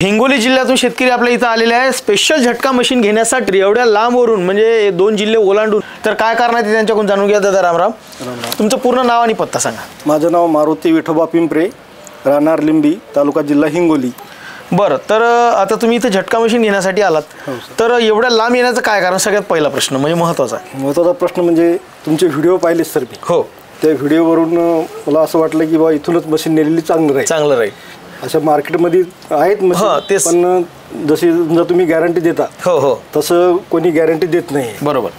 हिंगोली जिल्ह्यातून शेतकरी आपल्या इथं आलेले आहे स्पेशल झटका मशीन घेण्यासाठी एवढ्या लांबवरून म्हणजे 2 जिल्हे ओलांडून। तर काय करणार ते त्यांच्याकडून जाणून घ्या। दादा रामराम, तुमचं पूर्ण नाव आणि पत्ता सांगा। माझं नाव मारुती विठोबा पिंपरे, राहणार लिंबी, तालुका जिल्हा हिंगोली। बरं, तर आता तुम्ही इथे झटका मशीन घेण्यासाठी आलात, तर एवढ्या लांब येण्याचं काय कारण? सगळ्यात पहिला प्रश्न म्हणजे महत्त्वाचा प्रश्न म्हणजे तुमचे व्हिडिओ पाहिले सर मी। हो, त्या व्हिडिओवरून मला असं वाटलं की बा इथूनच मशीन नेलेली चांगलं राहील। अशा मार्केटमध्ये आहेत मशीन, पण जशी तुम्ही गॅरंटी देता हो तसं कोणी गॅरंटी देत नाही। बरोबर,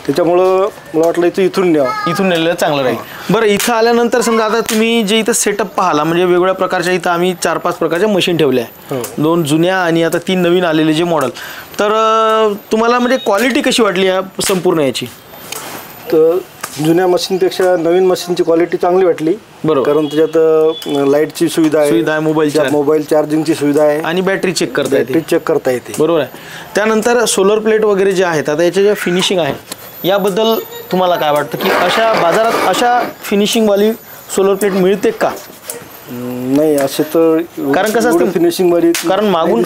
त्याच्यामुळं मला वाटलं इथून नेलेलं चांगलं राहील। बरं, इथं आल्यानंतर समजा आता तुम्ही जे इथं सेटअप पाहाला म्हणजे वेगवेगळ्या प्रकारच्या इथं आम्ही 4-5 प्रकारच्या मशीन ठेवल्या आहे, 2 जुन्या आणि आता 3 नवीन आलेले जे मॉडेल। तर तुम्हाला म्हणजे क्वालिटी कशी वाटली या संपूर्ण याची? तर जुन्या मशीनपेक्षा नवीन मशीनची क्वालिटी चांगली वाटली। बरोबर, कारण त्याच्यात लाईटची सुविधा आहे, मोबाईल चार्जिंगची सुविधा आहे आणि बॅटरी चेक करता येते। बरोबर आहे। त्यानंतर सोलर प्लेट वगैरे जे आहेत, आता याच्या ज्या फिनिशिंग आहे याबद्दल तुम्हाला काय वाटतं की अशा बाजारात अशा फिनिशिंगवाली सोलर प्लेट मिळते का? नाही, असे तर कारण कसं असतं फिनिशिंगवाली, कारण मागून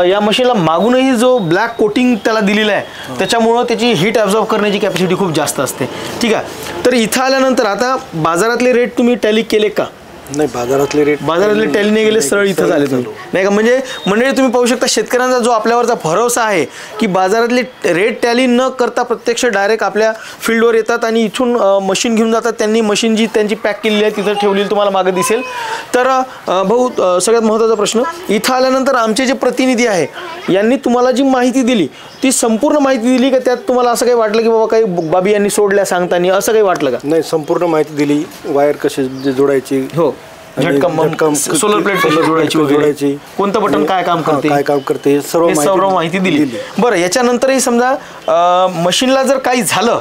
या मशीनला मागूनही जो ब्लॅक कोटिंग त्याला दिलेलं आहे त्याच्यामुळं त्याची हीट ॲब्झॉर्ब करण्याची कॅपॅसिटी खूप जास्त असते। ठीक आहे, तर इथं आल्यानंतर आता बाजारातले रेट तुम्ही टॅली केले का? नाही, बाजारातले टॅली नाही गेले, सरळ इथं झाले तुम्ही, नाही का? म्हणजे मंडळी तुम्ही पाहू शकता शेतकऱ्यांचा जो आपल्यावरचा भरोसा आहे की बाजारातले रेट टॅली न करता प्रत्यक्ष डायरेक्ट आपल्या फील्डवर येतात आणि इथून मशीन घेऊन जातात। त्यांनी मशीन जी त्यांची पॅक केलेली आहे तिथं ठेवलेली तुम्हाला मागे दिसेल। तर भाऊ, सगळ्यात महत्त्वाचा प्रश्न, इथं आल्यानंतर आमचे जे प्रतिनिधी आहे यांनी तुम्हाला जी माहिती दिली ती संपूर्ण माहिती दिली का? त्यात तुम्हाला असं काही वाटलं की बाबा काही बाबी यांनी सोडल्या सांगताना असं काही वाटलं का? नाही, संपूर्ण माहिती दिली, वायर कसे जोडायची, हो, झटका सोलर प्लेट जोडायची, कोणतं बटन काय काम करते, सर्व माहिती दिली। बरं, याच्यानंतरही समजा मशीनला जर काही झालं,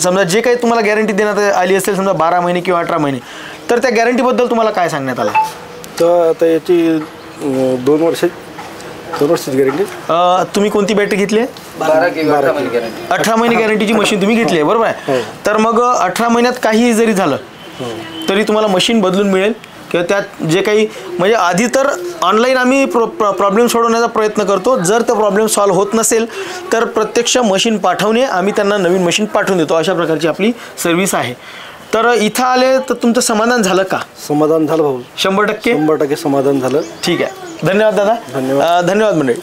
समजा जे काही तुम्हाला गॅरंटी देण्यात आली असेल समजा 12 महिने किंवा 18 महिने, तर त्या गॅरंटीबद्दल तुम्हाला काय सांगण्यात आलं? तर आता याची 2 वर्षाची गॅरंटी। तुम्ही कोणती बॅटरी घेतली आहे? 18 महिने गॅरंटीची मशीन तुम्ही घेतली आहे, बरोबर आहे? तर मग 18 महिन्यात काही जरी झालं तरी तुम्हाला मशीन बदलून मिळेल किंवा त्यात जे काही म्हणजे आधी तर ऑनलाईन आम्ही प्रॉब्लेम सोडवण्याचा प्रयत्न करतो। जर तो प्रॉब्लेम सॉल्व्ह होत नसेल तर प्रत्यक्ष मशीन पाठवणे, आम्ही त्यांना नवीन मशीन पाठवून देतो, अशा प्रकारची आपली सर्व्हिस आहे। तर इथं आले तर तुमचं समाधान झालं का? समाधान झालं भाऊ, 100% समाधान झालं। ठीक आहे, धन्यवाद दादा, धन्यवाद मंडळी।